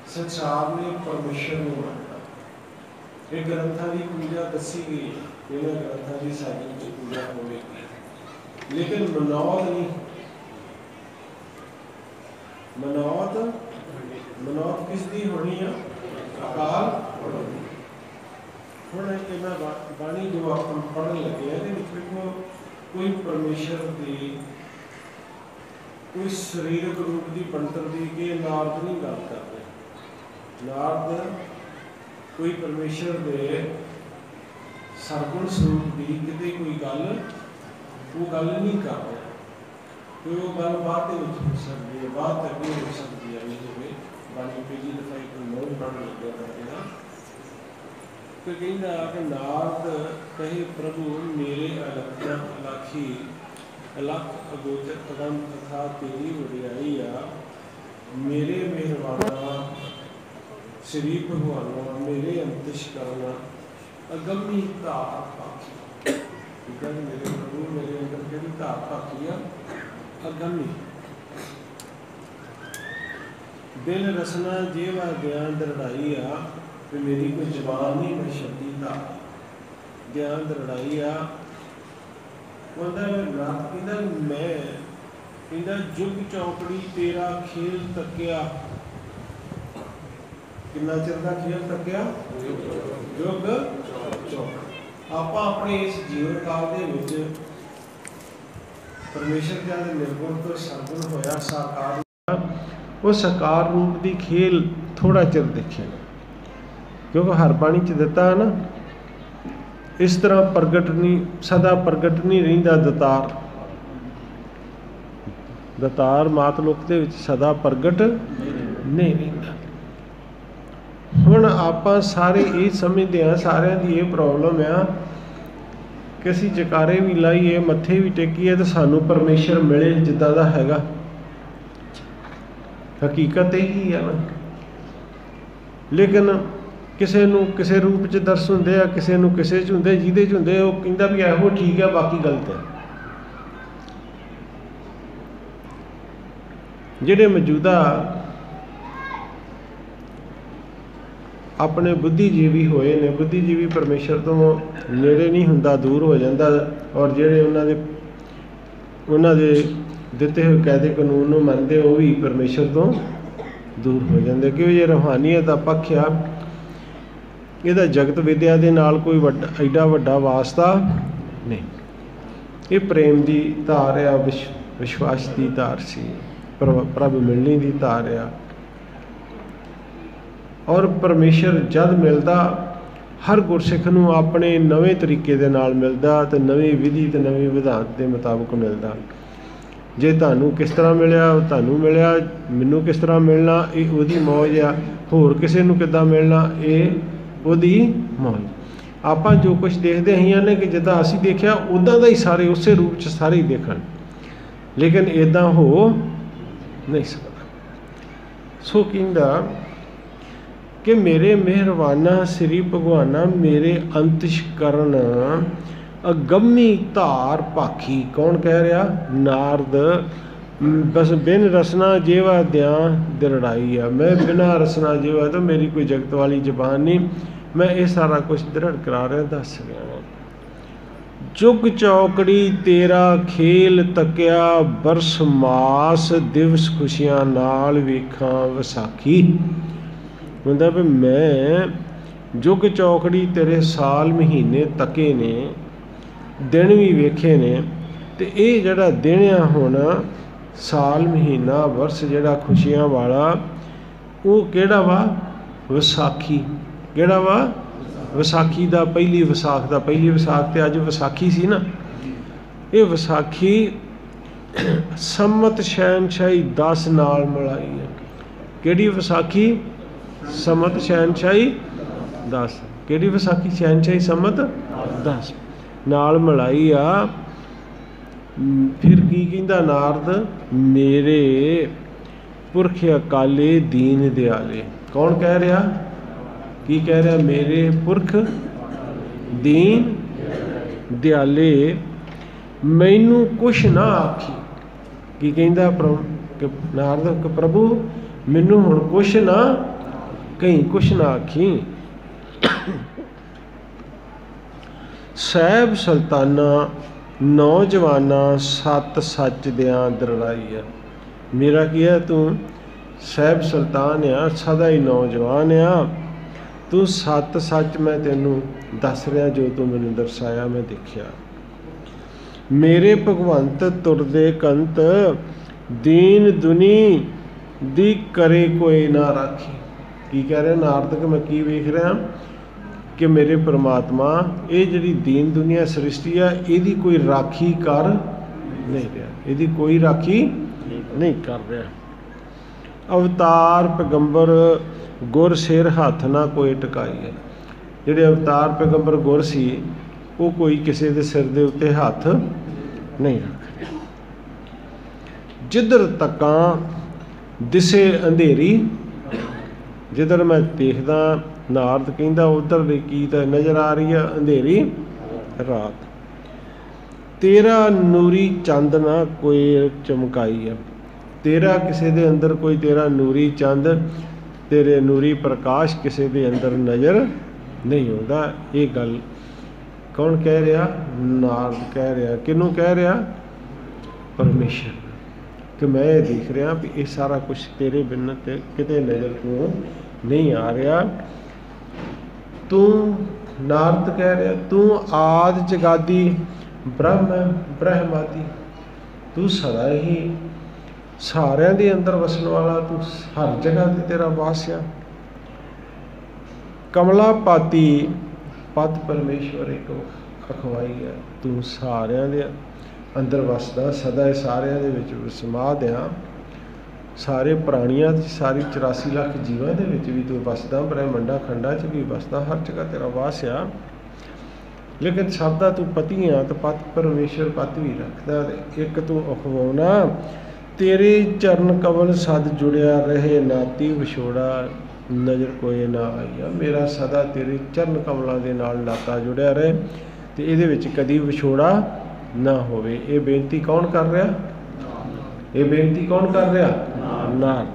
संसार ने परमेश्वर को मानता। ये ग्रंथों की पूजा दसी गई है, इन्होंने ग्रंथों की सारी की पूजा होगी, लेकिन मनौत नहीं। मनौत किसकी होनी है? अकाल। हुण इन्हां बाणी जो आप पढ़न लगे हैं, देखो कोई परमेश्वर की कोई शरीरक रूप की बनतर की कि नारद नहीं गल कर रहे। नारद कोई परमेश्वर के सरगुण स्वरूप की कितने कोई गल वो गल नहीं कर रहे। तो वो गल बाद हो सकती है, बाद तक भी हो सकती है। जिਵੇਂ बाणी पहली दफा एक नौ पढ़न लगे करना तो कहना कि नारद कहे प्रभु मेरे अलाखी अलख अगोचर कदम तथा तेरी वडियाई आ, मेरे मेहरबाना श्री भगवाना मेरे अंतिश करना अगमी धार पाखी। ठीक है, मेरे प्रभु मेरे अंदर केड़ी धार पाखी आ? अगमी। दिल रसना जेवा ज्ञान दृढ़ाई आ, कि मेरी कोई जबान नहीं मैं शब्दी था ज्ञान दृढ़ाई आ। कहता मैं कहता जुग चौकड़ी तेरा खेल तकिया। कितना चिर का खेल तकिया? जुग चौकड़ी। आप अपने इस जीवन काल के परमेश्वर क्या निर्गुण तो सरगुण होया साकार, वो साकार रूप की खेल थोड़ा चिर देखे, क्योंकि हर बाणी च दिता है ना, इस तरह प्रगट नहीं सदा प्रगट नहीं रहिंदा दतार। दतार मातलुक दे विच सदा प्रगट नहीं रहिंदा। हुण आपां सारे ये समझते हैं, सारिਆਂ ਦੀ ये प्रॉब्लम आ कि असीं जकारे भी लाइए मत्थे भी टेकीए तो सानू परमेश्वर मिले जिद्दां दा हैगा। हकीकत यही है ना, लेकिन किसी नूं किसी रूप च दर्श हुंदे आ, किसी नूं किसी च हुंदे, जिहदे च हुंदे वो कहंदा भी इहो ठीक है बाकी गलत है। जिहड़े मौजूदा अपने बुद्धिजीवी होए ने, बुद्धिजीवी परमेश्वर तो नेड़े नहीं हुंदा, दूर हो जाता, और जिहड़े उन्हां दे दिते हुए कायदे कानून नूं मनदे वो भी परमेश्वर तो दूर हो जाते। क्योंकि ये रूहानीयत दा पक्ष आ, इहदा जगत विद्या दे नाल कोई एडा वड्डा वास्ता नहीं। ये प्रेम की धार आ, विश्वास की धार सी, प्रभ मिलने की धार आ। और परमेश्वर जद मिलता हर गुरसिख नूं अपने नवे तरीके दे नाल मिलदा, ते नवी विधि ते नवे विधान के मुताबिक मिलदा। जे तुहानूं किस तरह मिलिया तुहानूं मिलिया, मैनूं किस तरह मिलना ये उहदी मौज आ, होर किसी नूं किद्दां मिलना ये उहदी मौज। आपां जो कुछ देखते हैं ने कि जिद्दां असीं देखिया उदां दा ही सारे उस रूप च सारे ही देखण, लेकिन इदां हो नहीं सकता। सो कहंदा कि मेरे मेहरबाना श्री भगवाना मेरे अंतिश करन अगमी धार पाखी। कौन कह रहा? नारद। बस बिन रसना जेवा द्या दृढ़ाई आ, मैं बिना रसना जेवा तो मेरी कोई जगत वाली जबान नहीं, मैं ये सारा कुछ दृढ़ करा रहा दस रहा। जुग चौकड़ी तेरा खेल तकिया, बरस मास दिवस खुशियां नाल वेखां विसाखी। हुंदा भी मैं जुग चौकड़ी तेरे साल महीने तके ने, दिन भी वेखे ने, ते ये जिहड़ा दिन आ हुण साल महीना वर्ष जिहड़ा खुशियां वाला वो किहड़ा वा? विसाखी। किहड़ा वा? विसाखी दा पहली विसाख दा पहली विसाख ते अज विसाखी सी ना। ये विसाखी सम्मत शहनशाही 10 नाल मिलाई है। किहड़ी विसाखी? सम्मत शहनशाही 10। किहड़ी विसाखी? शहनशाही सम्मत 10 नाल मिलाई आ। फिर की कहंदा नारद? मेरे पुरख अकाले दीन दयाले। कौन कह रहा? की कह रहा? मेरे पुरख दीन दयाले मैनू कुछ ना आखी। की कहंदा नारद? प्रभु मैनू हुण कुछ ना कहीं कुछ ना आखी। सैब सुल्ताना नौजवाना सत सच दियां दरड़ाई है। मेरा की है, तू सैब सुल्तान आ, सदा ही नौजवान आ, तू सत सच मैं तेनू दस रहा, जो तू मैनू दर्शाया मैं देखिया। मेरे भगवंत तुरदे कंत दीन दुनी दी करे कोई ना राखी। की कह रहे नारद कि मैं की वेख रहा कि मेरे परमात्मा ये जिहड़ी दीन दुनिया सृष्टि है इहदी कोई राखी कर नहीं रहा, इहदी कोई राखी नहीं कर रहा। अवतार पैगंबर गुर सिर हथ ना कोई टकाई है। जिहड़े अवतार पैगंबर गुर सी वो कोई किसी के सिर के उत्ते हथ नहीं रख रहा। जिधर तका दिसे अंधेरी, जिधर मैं देखदा नारद कहंदा उधर की तो नज़र आ रही है अंधेरी रात। तेरा नूरी चंद ना कोई चमकाई है। तेरा किसी दे अंदर कोई तेरा नूरी चंद, तेरे नूरी प्रकाश किसी दे अंदर नज़र नहीं आता। ये गल कौन कह रहा? नारद कह रहा। किनू कह रहा? परमेश्वर। कि मैं ये देख रहा भी ये सारा कुछ तेरे बिन किते नज़र को नहीं आ रहा। तू नारद कह रहा तू आदि जगादी ब्रह्म ब्रह्मादि, तू सदा ही सारिਆਂ ਦੇ अंदर वसन वाला, तू हर जगह ते तेरा वास आ। कमला पाती पद परमेश्वर एक अखवाई है, तू सारिਆਂ ਦੇ अंदर वसदा, सदा सारिਆਂ ਦੇ ਵਿੱਚ समाध आ। सारे प्राणियां सारी 84 लाख जीवां दे विच भी तू वसदा, ब्रह्मंडा खंडा च भी वसदा, हर जगह तेरा वास आ। लेकिन सब दा तू पति आ, तो पत परमेश्वर पत भी रखदा। एक तू अखवाउना तेरे चरण कमल सद जुड़िया रहे, नाती विछोड़ा नज़र कोई ना आई। मेरा सदा तेरे चरण कमलों के नाल नाता जुड़िया रहे, तो ये कदी विछोड़ा ना होवे। ये बेनती कौन कर रहा? ये बेनती कौन कर रहा? नारद।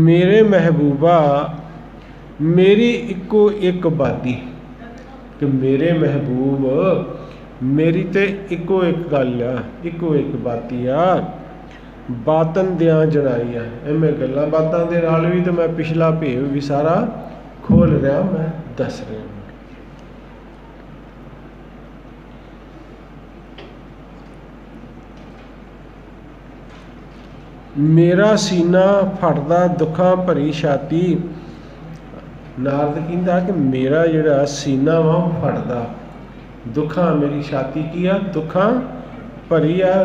मेरे महबूबा मेरी इको एक बाती, कि मेरे महबूब मेरी ते इको एक गल आ, इको एक बाती आ। बातन दियां जनाई आ, मैं गल्लां बातां दे नाल भी तो मैं पिछला भेव भी सारा खोल रहा, मैं दस रहा। मेरा सीना फटदा दुखां भरी छाती। नारद कहंदा कि मेरा जिहड़ा सीना वा फटदा, दुखां मेरी छाती की आ दुखां भरी आ।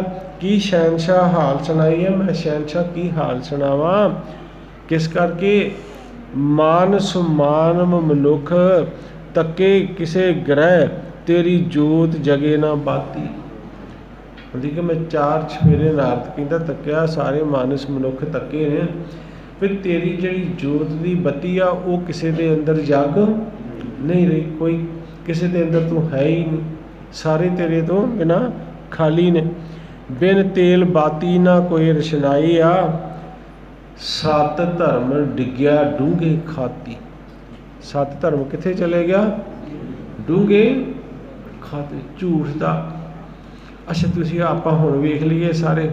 की शहनशाह हाल सुनाई है, मैं शहनशाह की हाल सुनावा। किस करके मान सुमान मनुख तके किसे ग्रह, तेरी जोत जगे ना बाती। कि मैं चार छफेरे नारद कहंदा तक्या, सारे मानस मनुख तके ने, फिर तेरी जिहड़ी जोत की बत्ती आ वो किसी के अंदर जग नहीं रही, कोई किसी के अंदर तू है ही नहीं, सारे तेरे तो बिना खाली ने। बिन तेल बाती ना कोई रशनाई आ, सत धर्म डिग्या डूंघे खाती। सत धर्म किथे चले गया? डूंघे खाते, झूठ का। अच्छा तुसीं आपां हुण वेख लईए सारे,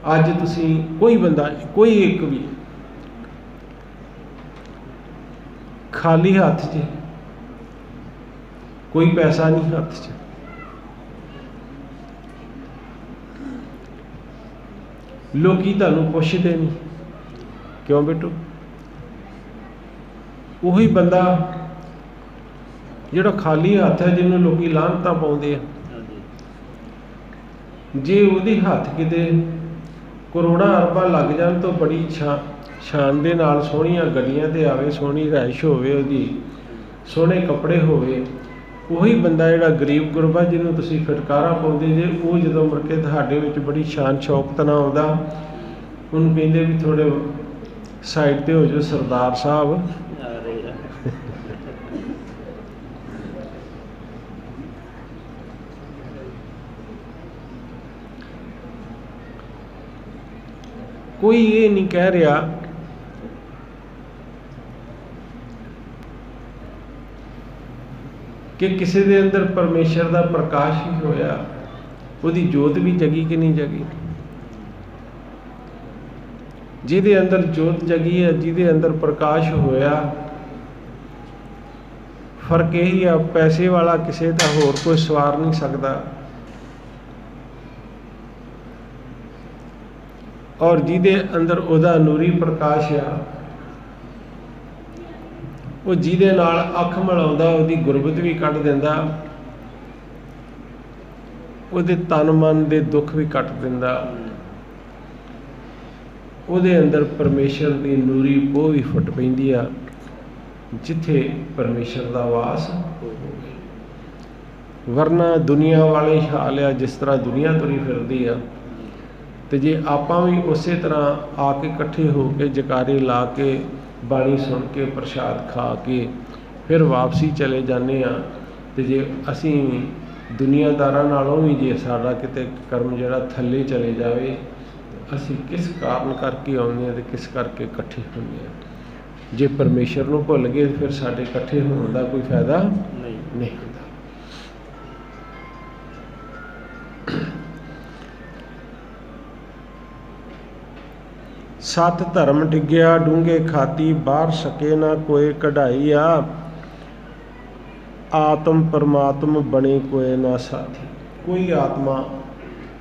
अज तुसीं कोई बंदा कोई एक भी खाली हाथ च, कोई पैसा नहीं हाथ च, लोकी तुहानूं पुछदे नहीं, क्यों बेटो? उही बंदा जिहड़ा खाली हाथ है, जिन्होंने लोग लानतां पाउंदे आ, जे उहदे हत्थ किते करोड़ां अरबां लग जाण तो बड़ी शान दे नाल सोहणियां गड्डियां ते आवे, सोहणी रहाइश होवे, उहदी सोहणे कपड़े होवे, उही बंदा जिहड़ा गरीब गुरबा जिन्हों तुसीं फटकारा पाउंदे जे, वो जदों मुड़ के तुहाडे विच बड़ी शान शौकत नाल आउंदा, उहनूं कहिंदे भी थोड़े साइड ते हो जाओ सरदार साहब। कोई ये नहीं कह रहा कि किसी के अंदर परमेश्वर का प्रकाश ही होया, उसकी जोत भी जगी कि नहीं जगी। जिहदे अंदर जोत जगी है, जिहदे अंदर प्रकाश होया, फर्क यही है, पैसे वाला किसी का होर कोई सवार नहीं सकता, और जिहदे अंदर उहदा नूरी प्रकाश आ, वो जिहदे नाल अख मिलाउंदा उहदी गुरबत भी कट दिंदा, उहदे तन मन दे दुख भी कट दिंदा, उहदे अंदर परमेश्वर की नूरी पोह भी फुट पैंदी आ, जिथे परमेश्वर का वास होवे। वरना दुनिया वाले हाल आ, जिस तरह दुनिया तुरी फिरदी आ, तो जे आपां भी उस तरह आके इकट्ठे हो के जकारे ला के बाणी सुन के प्रसाद खा के फिर वापसी चले जाने आ, तो जे असी दुनियादारां नालों भी जे साडा किते कर्म जिहड़ा थल्ले चले जावे, असी किस कारण करके आउंदे आ ते किस करके इकट्ठे होंदे आ। जे परमेश्वर नूं भुल गए फिर साडे इकट्ठे होण दा कोई फायदा नहीं हुंदा। सत धर्म डिग्या डूंगे खाती, बाहर सके ना कोई कढ़ाई आ, आत्म परमात्म बने कोई ना साथी। कोई आत्मा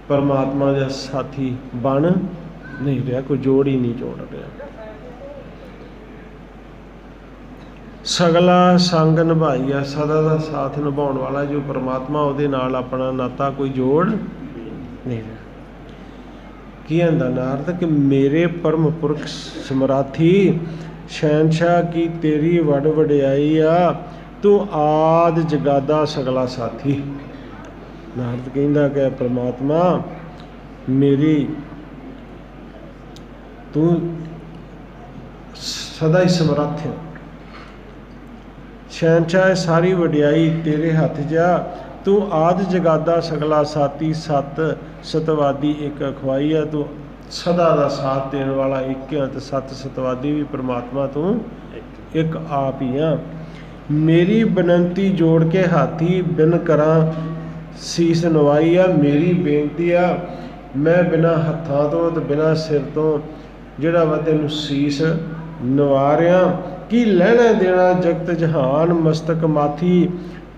परमात्मा का साथी बन नहीं रहा, कोई जोड़ ही नहीं जोड़ रहा। सगला संग निभाईया, सदा का साथ निभाने वाला जो परमात्मा, उहदे नाल अपना नाता कोई जोड़ नहीं रहा। की आंदा नारद कि मेरे परम पुरख समराथी, शहनशाह की तेरी वड वडियाई आ, तू आद जगादा सगला साथी। नारद कहंदा कि परमात्मा मेरी तू सदा ही समर्थ है, शहनशाह सारी वडियाई तेरे हथ जा, तू आद जगादा सगला साथी, सत सतवादी एक अखवाई है, तू सदा का साथ देने वाला एक है, तो सत सतवादी भी परमात्मा तू एक आप ही आ। मेरी बेनती जोड़ के हाथी, बिन करा सीस नवाई आ। मेरी बेनती आ, मैं बिना हत्थां तो बिना सिर तो जिहड़ा वा तैनूं सीस नवा रहा। की लहना देना जगत जहान, मस्तक माथी,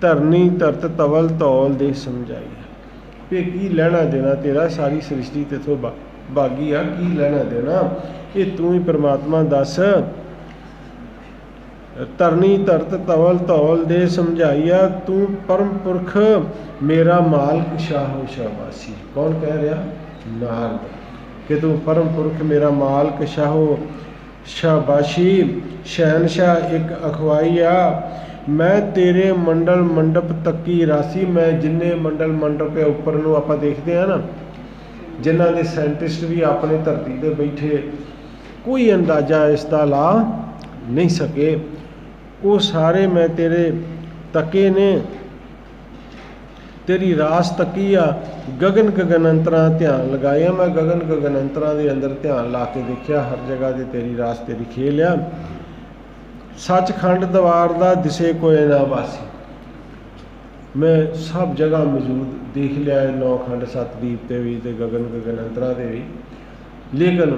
धरनी धरत तवल धौल दे समझाई। पे की लहना देना तेरा, सारी सृष्टि तेथों बागी आ, की लहना देना ये तू ही परमात्मा दस। धरनी धरत तवल धौल दे समझाइया, तू परम पुरख मेरा मालक शाहो शाबाशी। कौन कह रहा? नारद। कि तू परम पुरख मेरा मालक शाहो शाबाशी, शहनशाह एक अखवाई आ। मैं तेरे मंडल मंडप तकी रासी, मैं जिन्ने मंडल मंडप है उपर नूं आपां देखते हैं ना, जिन्हां दे साइंटिस्ट भी अपने धरती ते बैठे कोई अंदाजा इसका ला नहीं सके, वो सारे मैं तेरे तके ने, तेरी रास तकी आ। गगन गगन अंतरा ध्यान लगाया, मैं गगन गगन अंतरा के अंदर ध्यान ला के देखा, हर जगह ते तेरी रास तेरी खेल आ। सचखंड दवार दा दिसे कोई ना वासी, मैं सब जगह मौजूद देख लिया, 9 खंड सतदीप ते भी ते गगन गगन अंतरा ते भी, लेकिन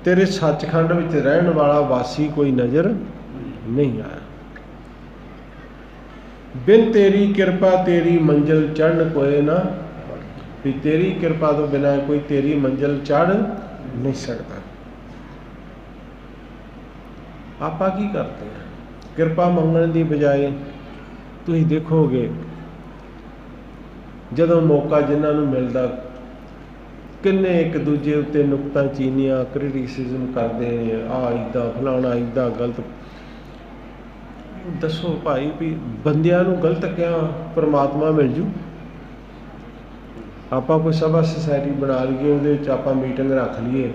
तेरे सचखंड विच रहन वाला वासी कोई नज़र नहीं आया। बिन तेरी कृपा तेरी मंजिल चढ़न कोई ना, भी तेरी कृपा तो बिना कोई तेरी मंजिल चढ़ नहीं सकता। आपा की करते हैं? कृपा मंगण की बजाय तुसीं देखोगे जदों मौका जिन्होंने मिलता, किन्ने एक दूजे उत्ते नुकता चीनिया क्रिटिसिज्म करते हैं, आ इदा फलाना इदा गलत। दसो भाई भी बंदियां नूं गलत क्या परमात्मा मिल जू? आपां कोई सभा सोसाइटी बना लीए, उहदे विच आपां मीटिंग रख लीए,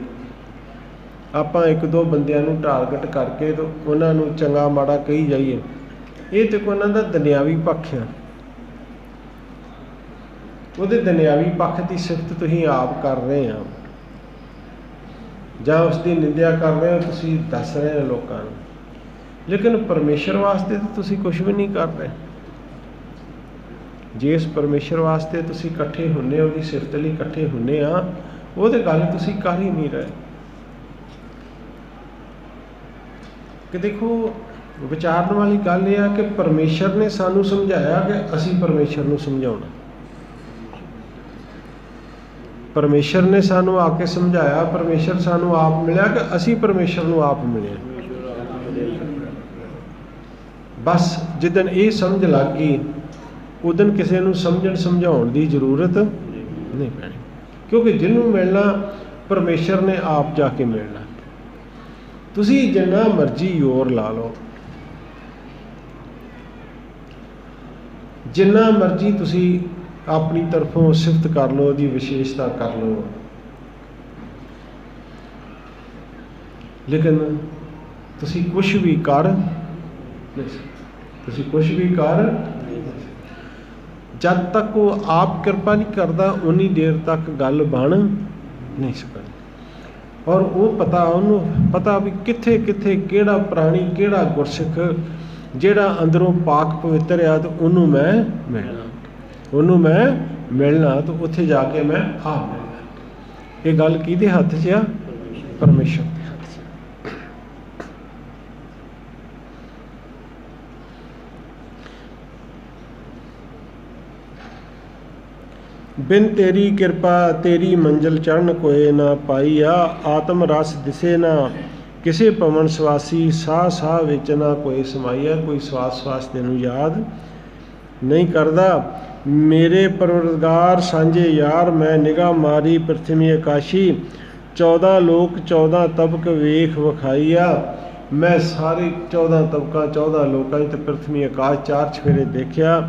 आपां एक दो बंदियां नूं टारगेट करके तो उन्हां नूं चंगा माड़ा कही जाइए, ये तो कोई उन्हां दा दुनियावी पक्ष है। उहदे दुनियावी पक्ष की सिफत तुसीं आप कर रहे हैं, ਜਾਂ ਉਸਦੀ ਨਿੰਦਿਆ ਕਰ ਰਹੇ ਹੋ, ਤੁਸੀਂ ਦੱਸ ਰਹੇ ਹੋ ਲੋਕਾਂ ਨੂੰ, ਲੇਕਿਨ ਪਰਮੇਸ਼ਰ ਵਾਸਤੇ ਤਾਂ ਤੁਸੀਂ ਕੁਝ ਵੀ ਨਹੀਂ ਕਰ ਰਹੇ। ਜਿਸ ਪਰਮੇਸ਼ਰ ਵਾਸਤੇ ਤੁਸੀਂ ਇਕੱਠੇ ਹੁੰਦੇ ਹੋ, ਉਹਦੀ ਸਿਫਤ ਲਈ ਇਕੱਠੇ ਹੁੰਦੇ ਆ, ਉਹ ਤੇ ਗੱਲ ਤੁਸੀਂ ਕਰ ਹੀ ਨਹੀਂ ਰਹੇ। ਕਿ ਦੇਖੋ, ਵਿਚਾਰਨ ਵਾਲੀ ਗੱਲ ਇਹ ਆ ਕਿ ਪਰਮੇਸ਼ਰ ਨੇ ਸਾਨੂੰ ਸਮਝਾਇਆ ਕਿ ਅਸੀਂ ਪਰਮੇਸ਼ਰ ਨੂੰ ਸਮਝਾਉਣਾ। ਪਰਮੇਸ਼ਰ ਨੇ ਸਾਨੂੰ ਆ ਕੇ ਸਮਝਾਇਆ, ਪਰਮੇਸ਼ਰ ਸਾਨੂੰ ਆਪ ਮਿਲਿਆ ਕਿ ਅਸੀਂ ਪਰਮੇਸ਼ਰ ਨੂੰ ਆਪ ਮਿਲੇ। ਬਸ ਜਿੱਦਣ ਇਹ ਸਮਝ ਲੱਗ ਗਈ, ਉਦਣ ਕਿਸੇ ਨੂੰ ਸਮਝਣ ਸਮਝਾਉਣ ਦੀ ਜ਼ਰੂਰਤ ਨਹੀਂ ਪੈਣੀ, ਕਿਉਂਕਿ ਜਿਹਨੂੰ ਮਿਲਣਾ ਪਰਮੇਸ਼ਰ ਨੇ ਆਪ ਜਾ ਕੇ ਮਿਲਣਾ। ਤੁਸੀਂ ਜਿੰਨਾ ਮਰਜ਼ੀ ਜ਼ੋਰ ਲਾ ਲਓ, ਜਿੰਨਾ ਮਰਜ਼ੀ ਤੁਸੀਂ ਆਪਣੀ ਤਰਫੋਂ ਸਿਫਤ ਕਰ ਲਓ, ਉਹਦੀ ਵਿਸ਼ੇਸ਼ਤਾ ਕਰ ਲਓ, ਲੇਕਿਨ ਤੁਸੀਂ ਕੁਛ ਵੀ ਕਰ ਨਹੀਂ ਸਕਦੇ। ਤੁਸੀਂ ਕੁਛ ਵੀ ਕਰ ਜਦ ਤੱਕ ਉਹ ਆਪ ਕਿਰਪਾ ਨਹੀਂ ਕਰਦਾ, ਉਨੀ ਦੇਰ ਤੱਕ ਗੱਲ ਬਣ ਨਹੀਂ ਸਕਦੀ। ਔਰ ਉਹ ਪਤਾ, ਉਹਨੂੰ ਪਤਾ ਵੀ ਕਿੱਥੇ ਕਿੱਥੇ ਕਿਹੜਾ ਪ੍ਰਾਣੀ, ਕਿਹੜਾ ਗੁਰਸਿੱਖ ਜਿਹੜਾ ਅੰਦਰੋਂ ਪਾਕ ਪਵਿੱਤਰ ਆ, ਤਾਂ ਉਹਨੂੰ ਮੈਂ ਮਿਲਣਾ, ਉਹਨੂੰ ਮੈਂ ਮਿਲਣਾ, ਤਾਂ ਉੱਥੇ ਜਾ ਕੇ ਮੈਂ ਆਪ ਮਿਲਣਾ। ਇਹ ਗੱਲ ਕਿਹਦੇ ਹੱਥ 'ਚ ਆ? ਪਰਮੇਸ਼ਰ ਦੇ ਹੱਥ 'ਚ। ਬਿਨ ਤੇਰੀ ਕਿਰਪਾ ਤੇਰੀ ਮੰਜ਼ਿਲ ਚੜ੍ਹਨ ਕੋਏ ਨਾ ਪਾਈਆ, ਆਤਮ ਰਸ ਦਿਸੇ ਨਾ ਕਿਸੇ ਪਵਨ ਸਵਾਸੀ, ਸਾਹ ਸਾਹ ਵਿੱਚ ਨਾ ਕੋਈ ਸਮਾਈਆ। ਕੋਈ ਸਵਾਸ ਸਵਾਸ ਤੈਨੂੰ ਯਾਦ ਨਹੀਂ ਕਰਦਾ। ਮੇਰੇ ਪਰਵਰਦਗਾਰ ਸਾਂਝੇ ਯਾਰ, ਮੈਂ ਨਿਗਾਹ ਮਾਰੀ ਪ੍ਰਿਥਵੀ ਆਕਾਸ਼ੀ, 14 ਲੋਕ 14 ਤਬਕ ਵੇਖ ਵਿਖਾਈਆ। ਮੈਂ ਸਾਰੇ 14 ਤਬਕਾਂ 14 ਲੋਕਾਂ 'ਚ ਤੇ ਪ੍ਰਿਥਵੀ ਆਕਾਸ਼ ਚਾਰ ਚਫੇਰੇ ਦੇਖਿਆ।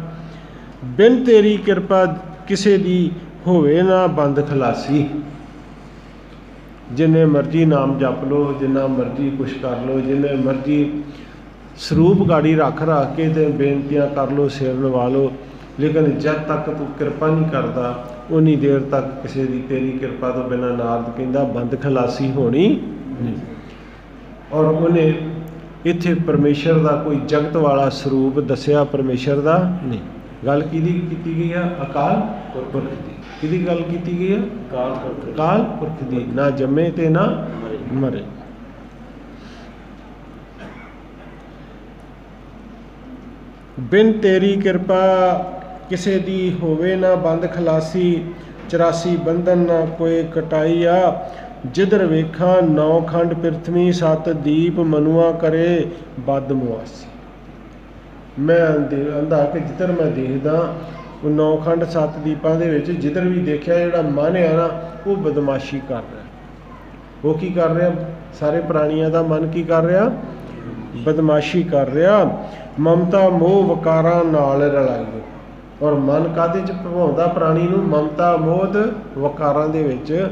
ਬਿਨ ਤੇਰੀ ਕਿਰਪਾ ਕਿਸੇ ਦੀ ਹੋਵੇ ਨਾ ਬੰਦ ਖਲਾਸੀ। ਜਿੰਨੇ ਮਰਜ਼ੀ ਨਾਮ ਜਪ ਲਓ, ਜਿੰਨਾ ਮਰਜ਼ੀ ਕੁਛ ਕਰ ਲਓ, ਜਿੰਨੇ ਮਰਜ਼ੀ ਸਰੂਪ ਗਾੜੀ ਰੱਖ ਕੇ ਤੇ ਬੇਨਤੀਆਂ ਕਰ ਲਓ, ਸਿਰ ਨਵਾ ਲਓ, ਲੇਕਿਨ ਜਦ ਤੱਕ ਤੂੰ ਕਿਰਪਾ ਨਹੀਂ ਕਰਦਾ, ਉਨੀ ਦੇਰ ਤੱਕ ਕਿਸੇ ਦੀ ਤੇਰੀ ਕਿਰਪਾ ਤੋਂ ਬਿਨਾਂ ਨਾਰਦ ਕਹਿੰਦਾ ਬੰਦ ਖਲਾਸੀ ਹੋਣੀ ਨਹੀਂ। ਔਰ ਉਹਨੇ ਇੱਥੇ ਪਰਮੇਸ਼ਰ ਦਾ ਕੋਈ ਜਗਤ ਵਾਲਾ ਸਰੂਪ ਦੱਸਿਆ, ਪਰਮੇਸ਼ਰ ਦਾ ਨਹੀਂ। ਗੱਲ ਕਿਹਦੀ ਕੀਤੀ ਗਈ ਆ? ਅਕਾਲ ਪੁਰਖ ਦੀ। ਕਿਹਦੀ ਗੱਲ ਕੀਤੀ ਗਈ ਆ? ਅਕਾਲ ਪੁਰਖ ਦੀ। ਨਾ ਜੰਮੇ ਤੇ ਨਾ ਮਰੇ। ਬਿਨ ਤੇਰੀ ਕਿਰਪਾ ਕਿਸੇ ਦੀ ਹੋਵੇ ਨਾ ਬੰਦ ਖਲਾਸੀ, 84 ਬੰਧਨ ਨਾ ਕੋਈ ਕਟਾਈਆ। ਜਿਧਰ ਵੇਖਾਂ 9 ਖੰਡ ਪ੍ਰਿਥਵੀ, 7 ਦੀਪ ਮਨੁਆ ਕਰੇ ਬਦ ਮੁਆਸੀ। ਮੈਂ ਆਂਦਾ ਕਿ ਜਿੱਧਰ ਮੈਂ ਦੇਖਦਾ ਉਹ 9 ਖੰਡ 7 ਦੀਪਾਂ ਦੇ ਵਿੱਚ ਜਿੱਧਰ ਵੀ ਦੇਖਿਆ, ਜਿਹੜਾ ਮਨ ਹੈ ਨਾ ਉਹ ਬਦਮਾਸ਼ੀ ਕਰ ਰਿਹਾ। ਉਹ ਕੀ ਕਰ ਰਿਹਾ? ਸਾਰੇ ਪ੍ਰਾਣੀਆਂ ਦਾ ਮਨ ਕੀ ਕਰ ਰਿਹਾ? ਬਦਮਾਸ਼ੀ ਕਰ ਰਿਹਾ। ਮਮਤਾ ਮੋਹ ਵਕਾਰਾਂ ਨਾਲ ਰਲਾਈਏ। ਔਰ ਮਨ ਕਾਹਦੇ 'ਚ ਭਵਾਉਂਦਾ ਪ੍ਰਾਣੀ ਨੂੰ? ਮਮਤਾ ਮੋਹ ਵਕਾਰਾਂ ਦੇ ਵਿੱਚ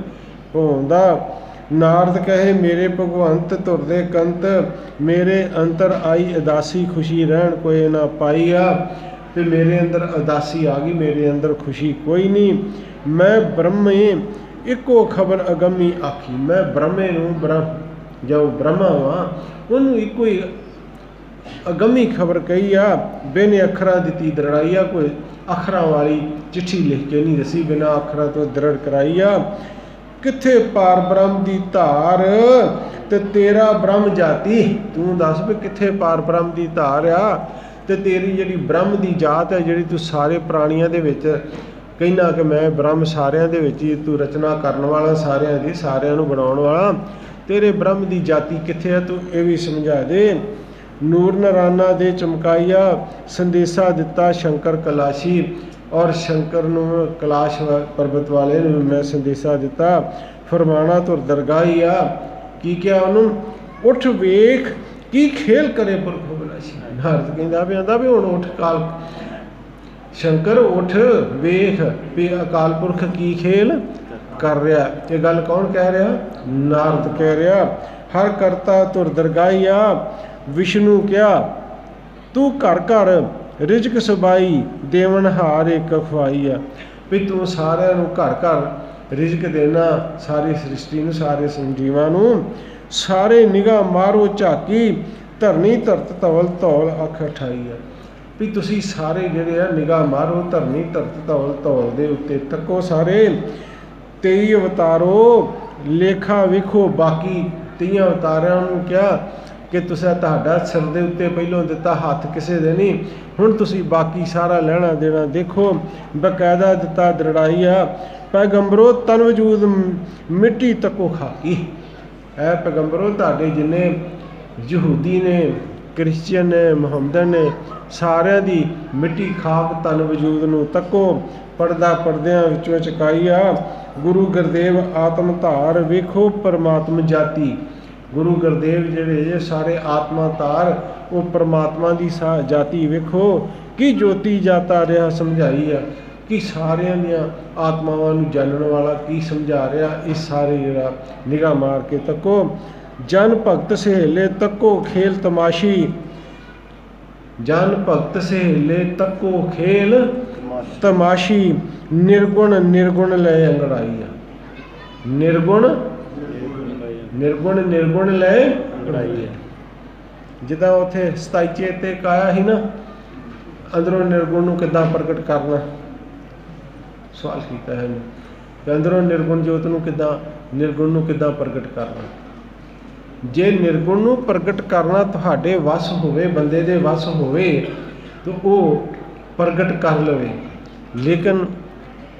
ਭਵਾਉਂਦਾ। ਨਾਰਦ ਕਹੇ ਮੇਰੇ ਭਗਵੰਤ ਤੁਰਦੇ ਕੰਤ, ਮੇਰੇ ਅੰਤਰ ਆਈ ਉਦਾਸੀ, ਖੁਸ਼ੀ ਰਹਿਣ ਕੋਈ ਨਾ ਪਾਈਆ। ਤੇ ਮੇਰੇ ਅੰਦਰ ਉਦਾਸੀ ਆ ਗਈ, ਮੇਰੇ ਅੰਦਰ ਖੁਸ਼ੀ ਕੋਈ ਨਹੀਂ। ਮੈਂ ਬ੍ਰਹਮੇ ਇੱਕੋ ਖਬਰ ਅਗੰਮੀ ਆਖੀ। ਮੈਂ ਬ੍ਰਹਮੇ ਨੂੰ ਜੋ ਬ੍ਰਹਮਾ ਵਾ ਉਹਨੂੰ ਇੱਕੋ ਹੀ ਅਗੰਮੀ ਖਬਰ ਕਹੀ ਆ। ਬਿਨ ਅੱਖਰਾਂ ਦਿੱਤੀ ਦਰੜਾਈ ਆ। ਕੋਈ ਅੱਖਰਾਂ ਵਾਲੀ ਚਿੱਠੀ ਲਿਖ ਕੇ ਨਹੀਂ ਦੱਸੀ, ਬਿਨਾਂ ਅੱਖਰਾਂ ਤੋਂ ਦਰੜ ਕਰਾਈ ਆ। ਕਿੱਥੇ ਪਾਰ ਬ੍ਰਹਮ ਦੀ ਧਾਰ ਤੇ ਤੇਰਾ ਬ੍ਰਹਮ ਜਾਤੀ। ਤੂੰ ਦੱਸ ਵੀ ਕਿੱਥੇ ਪਾਰ ਬ੍ਰਹਮ ਦੀ ਧਾਰ ਆ, ਤੇ ਤੇਰੀ ਜਿਹੜੀ ਬ੍ਰਹਮ ਦੀ ਜਾਤ ਹੈ, ਜਿਹੜੀ ਤੂੰ ਸਾਰੇ ਪ੍ਰਾਣੀਆਂ ਦੇ ਵਿੱਚ ਕਹਿੰਦਾ ਕਿ ਮੈਂ ਬ੍ਰਹਮ ਸਾਰਿਆਂ ਦੇ ਵਿੱਚ ਹੀ, ਤੂੰ ਰਚਨਾ ਕਰਨ ਵਾਲਾ ਸਾਰਿਆਂ ਦੀ, ਸਾਰਿਆਂ ਨੂੰ ਬਣਾਉਣ ਵਾਲਾ, ਤੇਰੇ ਬ੍ਰਹਮ ਦੀ ਜਾਤੀ ਕਿੱਥੇ ਹੈ? ਤੂੰ ਇਹ ਵੀ ਸਮਝਾ ਦੇ। ਨੂਰ ਨਰਾਨਾ ਦੇ ਚਮਕਾਈਆ, ਸੰਦੇਸ਼ਾ ਦਿੱਤਾ ਸ਼ੰਕਰ ਕਲਾਸ਼ੀ। ਔਰ ਸ਼ੰਕਰ ਨੂੰ, ਕਲਾਸ਼ ਪਰਬਤ ਵਾਲੇ ਨੂੰ ਮੈਂ ਸੰਦੇਸ਼ਾ ਦਿੱਤਾ। ਫਰਮਾਣਾ ਤੁਰ ਦਰਗਾਹੀ ਆ। ਕੀ ਕਿਹਾ ਉਹਨੂੰ? ਉੱਠ ਵੇਖ ਕੀ ਖੇਲ ਕਰੇ ਪੁਰਖ ਬਿਲਾਸੀ। ਨਾਰਦ ਕਹਿੰਦਾ ਵੀ ਆਂਦਾ ਵੀ ਹੁਣ ਉੱਠ ਕਾਲ ਸ਼ੰਕਰ, ਉੱਠ ਵੇਖ ਵੀ ਅਕਾਲ ਪੁਰਖ ਕੀ ਖੇਲ ਕਰ ਰਿਹਾ। ਇਹ ਗੱਲ ਕੌਣ ਕਹਿ ਰਿਹਾ? ਨਾਰਦ ਕਹਿ ਰਿਹਾ। ਹਰ ਕਰਤਾ ਤੁਰ ਦਰਗਾਹੀ ਆ। ਵਿਸ਼ਨੂੰ ਕਿਹਾ ਤੂੰ ਘਰ ਘਰ ਰਿਜ਼ਕ ਸਬਾਈ, ਦੇਵਨ ਹਾਰ ਇੱਕ ਖਵਾਈ ਆ। ਵੀ ਤੂੰ ਸਾਰਿਆਂ ਨੂੰ ਘਰ ਘਰ ਰਿਜ਼ਕ ਦੇਣਾ ਸਾਰੀ ਸ੍ਰਿਸ਼ਟੀ ਨੂੰ, ਸਾਰੇ ਸੰਜੀਵਾਂ ਨੂੰ। ਸਾਰੇ ਨਿਗਾਹ ਮਾਰੋ ਝਾਕੀ, ਧਰਨੀ ਧਰਤ ਧਵਲ ਧੌਲ ਅੱਖ ਉਠਾਈ ਆ। ਵੀ ਤੁਸੀਂ ਸਾਰੇ ਜਿਹੜੇ ਆ ਨਿਗਾਹ ਮਾਰੋ ਧਰਨੀ ਧਰਤ ਧਵਲ ਧੌਲ ਦੇ ਉੱਤੇ ਤੱਕੋ ਸਾਰੇ। 23 ਅਵਤਾਰੋ ਲੇਖਾ ਵੇਖੋ ਬਾਕੀ। 23 ਅਵਤਾਰਾਂ ਨੂੰ ਕਿਹਾ ਕਿ ਤੁਸੀਂ ਤੁਹਾਡਾ ਸਿਰ ਦੇ ਉੱਤੇ ਪਹਿਲੋਂ ਦਿੱਤਾ ਹੱਥ ਕਿਸੇ ਦੇ ਨਹੀਂ, ਹੁਣ ਤੁਸੀਂ ਬਾਕੀ ਸਾਰਾ ਲੈਣਾ ਦੇਣਾ ਦੇਖੋ। ਬਕਾਇਦਾ ਦਿੱਤਾ ਦ੍ਰਿੜਾਈ ਆ। ਪੈਗੰਬਰੋ ਤਨ ਵਜੂਦ ਮਿੱਟੀ ਤੱਕੋ ਖਾਕੀ। ਇਹ ਪੈਗੰਬਰੋ ਤੁਹਾਡੇ ਜਿੰਨੇ ਯਹੂਦੀ ਨੇ, ਕ੍ਰਿਸਚੀਅਨ ਨੇ, ਮੁਹੰਮਦਨ ਨੇ, ਸਾਰਿਆਂ ਦੀ ਮਿੱਟੀ ਖਾਕ ਤਨ ਵਜੂਦ ਨੂੰ ਤੱਕੋ। ਪੜਦਾ ਪੜਦਿਆਂ ਵਿੱਚੋਂ ਚਕਾਈ ਆ। ਗੁਰੂ ਗੁਰਦੇਵ ਆਤਮ ਧਾਰ ਵੇਖੋ ਪਰਮਾਤਮ ਜਾਤੀ। ਗੁਰੂ ਗੁਰਦੇਵ ਜਿਹੜੇ ਜੇ ਸਾਰੇ ਆਤਮਾ ਧਾਰ, ਉਹ ਪਰਮਾਤਮਾ ਦੀ ਜਾਤੀ ਵੇਖੋ। ਕੀ ਜੋਤੀ ਜਾਤਾ ਰਿਹਾ ਸਮਝਾਈ ਆ, ਕਿ ਸਾਰਿਆਂ ਦੀਆਂ ਆਤਮਾਵਾਂ ਨੂੰ ਜਾਣਨ ਵਾਲਾ ਕੀ ਸਮਝਾ ਰਿਹਾ। ਇਹ ਸਾਰੇ ਜਿਹੜਾ ਨਿਗਾਹ ਮਾਰ ਕੇ ਤੱਕੋ। ਜਨ ਭਗਤ ਸਹੇਲੇ ਤੱਕੋ ਖੇਲ ਤਮਾਸ਼ੀ। ਜਨ ਭਗਤ ਸਹੇਲੇ ਤੱਕੋ ਖੇਲ ਤਮਾਸ਼ੀ। ਨਿਰਗੁਣ ਨਿਰਗੁਣ ਲੈ ਅੰਗੜਾਈ ਆ। ਨਿਰਗੁਣ ਨਿਰਗੁਣ ਨਿਰਗੁਣ ਲੈ ਅੰਗੜਾਈ ਆ। ਜਿੱਦਾਂ ਉੱਥੇ 27 ਚੇਤੇ ਕਾਇਆ ਸੀ ਨਾ, ਅੰਦਰੋਂ ਨਿਰਗੁਣ ਨੂੰ ਕਿੱਦਾਂ ਪ੍ਰਗਟ ਕਰਨਾ, ਸਵਾਲ ਕੀਤਾ ਹੈ ਕਿ ਅੰਦਰੋਂ ਨਿਰਗੁਣ ਜੋਤ ਨੂੰ ਕਿੱਦਾਂ, ਨਿਰਗੁਣ ਨੂੰ ਕਿੱਦਾਂ ਪ੍ਰਗਟ ਕਰਨਾ। ਜੇ ਨਿਰਗੁਣ ਨੂੰ ਪ੍ਰਗਟ ਕਰਨਾ ਤੁਹਾਡੇ ਵੱਸ ਹੋਵੇ, ਬੰਦੇ ਦੇ ਵੱਸ ਹੋਵੇ, ਤਾਂ ਉਹ ਪ੍ਰਗਟ ਕਰ ਲਵੇ। ਲੇਕਿਨ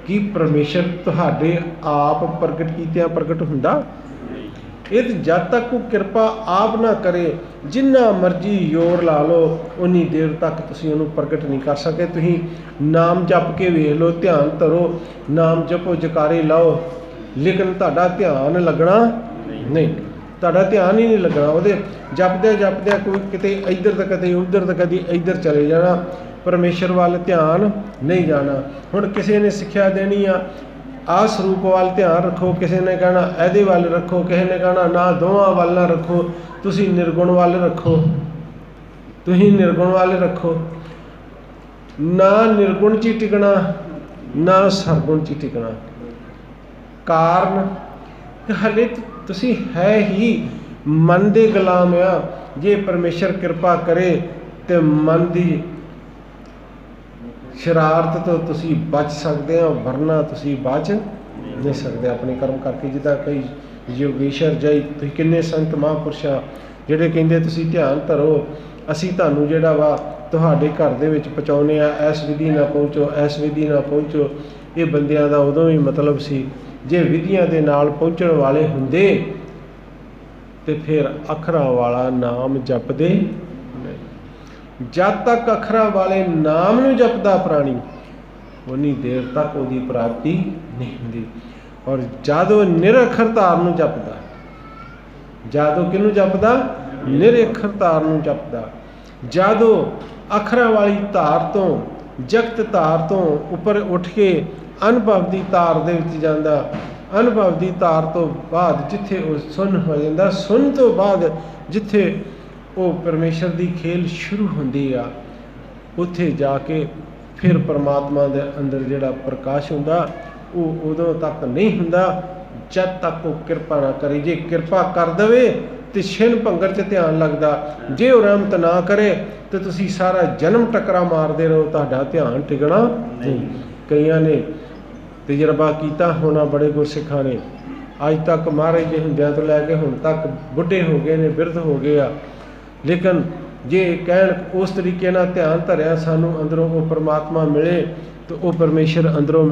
ਕੀ ਪਰਮੇਸ਼ਰ ਤੁਹਾਡੇ ਆਪ ਪ੍ਰਗਟ ਕੀਤਿਆਂ ਪ੍ਰਗਟ ਹੁੰਦਾ? ਇਹ ਜਦ ਤੱਕ ਉਹ ਕਿਰਪਾ ਆਪ ਨਾ ਕਰੇ, ਜਿੰਨਾ ਮਰਜ਼ੀ ਜ਼ੋਰ ਲਾ ਲਓ, ਉਨੀ ਦੇਰ ਤੱਕ ਤੁਸੀਂ ਉਹਨੂੰ ਪ੍ਰਗਟ ਨਹੀਂ ਕਰ ਸਕੇ। ਤੁਸੀਂ ਨਾਮ ਜਪ ਕੇ ਵੇਖ ਲਓ, ਧਿਆਨ ਧਰੋ, ਨਾਮ ਜਪੋ, ਜਕਾਰੇ ਲਾਓ, ਲੇਕਿਨ ਤੁਹਾਡਾ ਧਿਆਨ ਲੱਗਣਾ ਨਹੀਂ, ਤੁਹਾਡਾ ਧਿਆਨ ਹੀ ਨਹੀਂ ਲੱਗਣਾ। ਉਹਦੇ ਜਪਦਿਆਂ ਜਪਦਿਆਂ ਕੋਈ ਕਿਤੇ ਇੱਧਰ ਤਾਂ ਕਦੇ ਉੱਧਰ ਤਾਂ ਕਦੇ ਇੱਧਰ ਚਲੇ ਜਾਣਾ, ਪਰਮੇਸ਼ਰ ਵੱਲ ਧਿਆਨ ਨਹੀਂ ਜਾਣਾ। ਹੁਣ ਕਿਸੇ ਨੇ ਸਿੱਖਿਆ ਦੇਣੀ ਆ, ਆਹ ਸਰੂਪ ਵੱਲ ਧਿਆਨ ਰੱਖੋ, ਕਿਸੇ ਨੇ ਕਹਿਣਾ ਇਹਦੇ ਵੱਲ ਰੱਖੋ, ਕਿਸੇ ਨੇ ਕਹਿਣਾ ਨਾ ਦੋਵਾਂ ਵੱਲ ਨਾ ਰੱਖੋ, ਤੁਸੀਂ ਨਿਰਗੁਣ ਵੱਲ ਰੱਖੋ, ਤੁਸੀਂ ਨਿਰਗੁਣ ਵੱਲ ਰੱਖੋ। ਨਾ ਨਿਰਗੁਣ 'ਚ ਹੀ ਟਿਕਣਾ, ਨਾ ਸਰਗੁਣ 'ਚ ਹੀ ਟਿਕਣਾ। ਕਾਰਨ ਕਿ ਹਲੇ ਤੁਸੀਂ ਹੈ ਹੀ ਮਨ ਦੇ ਗੁਲਾਮ ਆ। ਜੇ ਪਰਮੇਸ਼ਰ ਕਿਰਪਾ ਕਰੇ ਤੇ ਮਨ ਦੀ ਸ਼ਰਾਰਤ ਤੋਂ ਤੁਸੀਂ ਬਚ ਸਕਦੇ ਹੋ, ਵਰਨਾ ਤੁਸੀਂ ਬਚ ਨਹੀਂ ਸਕਦੇ ਆਪਣੇ ਕਰਮ ਕਰਕੇ। ਜਿੱਦਾਂ ਕਈ ਯੋਗੇਸ਼ਰ ਜੈ, ਤੁਸੀਂ ਕਿੰਨੇ ਸੰਤ ਮਹਾਂਪੁਰਸ਼ਾ ਜਿਹੜੇ ਕਹਿੰਦੇ ਤੁਸੀਂ ਧਿਆਨ ਧਰੋ, ਅਸੀਂ ਤੁਹਾਨੂੰ ਜਿਹੜਾ ਵਾ ਤੁਹਾਡੇ ਘਰ ਦੇ ਵਿੱਚ ਪਹੁੰਚਾਉਂਦੇ ਆ, ਇਸ ਵਿਧੀ ਨਾਲ ਪਹੁੰਚੋ, ਇਸ ਵਿਧੀ ਨਾਲ ਪਹੁੰਚੋ। ਇਹ ਬੰਦਿਆਂ ਦਾ ਉਦੋਂ ਵੀ ਮਤਲਬ ਸੀ, ਜੇ ਵਿਧੀਆਂ ਦੇ ਨਾਲ ਪਹੁੰਚਣ ਵਾਲੇ ਹੁੰਦੇ ਤੇ ਫਿਰ ਅੱਖਰਾਂ ਵਾਲਾ ਨਾਮ ਜਪਦੇ ਨਹੀਂ। ਜਦ ਤੱਕ ਅੱਖਰਾਂ ਵਾਲੇ ਨਾਮ ਨੂੰ ਜਪਦਾ ਪ੍ਰਾਣੀ, ਉਨੀ ਦੇਰ ਤੱਕ ਉਹਦੀ ਪ੍ਰਾਪਤੀ ਨਹੀਂ ਹੁੰਦੀ। ਔਰ ਜਦ ਉਹ ਨਿਰਅਖਰ ਧਾਰ ਨੂੰ ਜਪਦਾ, ਜਦ ਉਹ ਕਿਹਨੂੰ ਜਪਦਾ? ਨਿਰਅਖਰ ਧਾਰ ਨੂੰ ਜਪਦਾ। ਜਦ ਉਹ ਅੱਖਰਾਂ ਵਾਲੀ ਧਾਰ ਤੋਂ, ਜਗਤ ਧਾਰ ਤੋਂ ਉੱਪਰ ਉੱਠ ਕੇ ਅਨੁਭਵ ਦੀ ਧਾਰ ਦੇ ਵਿੱਚ ਜਾਂਦਾ, ਅਨੁਭਵ ਦੀ ਧਾਰ ਤੋਂ ਬਾਅਦ ਜਿੱਥੇ ਉਹ ਸੁੰਨ ਹੋ ਜਾਂਦਾ, ਸੁੰਨ ਤੋਂ ਬਾਅਦ ਜਿੱਥੇ ਉਹ ਪਰਮੇਸ਼ਰ ਦੀ ਖੇਲ ਸ਼ੁਰੂ ਹੁੰਦੀ ਆ, ਉੱਥੇ ਜਾ ਕੇ ਫਿਰ ਪਰਮਾਤਮਾ ਦੇ ਅੰਦਰ ਜਿਹੜਾ ਪ੍ਰਕਾਸ਼ ਹੁੰਦਾ, ਉਹ ਉਦੋਂ ਤੱਕ ਨਹੀਂ ਹੁੰਦਾ ਜਦ ਤੱਕ ਉਹ ਕਿਰਪਾ ਨਾ ਕਰੇ। ਜੇ ਕਿਰਪਾ ਕਰ ਦੇਵੇ ਤੇ ਛਿਨ ਭੰਗਰ 'ਚ ਧਿਆਨ ਲੱਗਦਾ, ਜੇ ਉਹ ਰਹਿਮਤ ਨਾ ਕਰੇ ਤੇ ਤੁਸੀਂ ਸਾਰਾ ਜਨਮ ਟੱਕਰਾ ਮਾਰਦੇ ਰਹੋ, ਤੁਹਾਡਾ ਧਿਆਨ ਟਿਕਣਾ ਨਹੀਂ। ਕਈਆਂ ਨੇ ਤਜਰਬਾ ਕੀਤਾ ਹੋਣਾ, ਬੜੇ ਗੁਰਸਿੱਖਾਂ ਨੇ ਅੱਜ ਤੱਕ ਮਹਾਰਾਜ ਦੇ ਹੁੰਦਿਆਂ ਤੋਂ ਲੈ ਕੇ ਹੁਣ ਤੱਕ ਬੁੱਢੇ ਹੋ ਗਏ ਨੇ, ਬਿਰਧ ਹੋ ਗਏ ਆ, ਲੇਕਿਨ ਜੇ ਕਹਿਣ ਉਸ ਤਰੀਕੇ ਨਾਲ ਧਿਆਨ ਧਰਿਆ ਸਾਨੂੰ ਅੰਦਰੋਂ ਉਹ ਪਰਮਾਤਮਾ ਮਿਲੇ, ਤਾਂ ਉਹ ਪਰਮੇਸ਼ਰ ਅੰਦਰੋਂ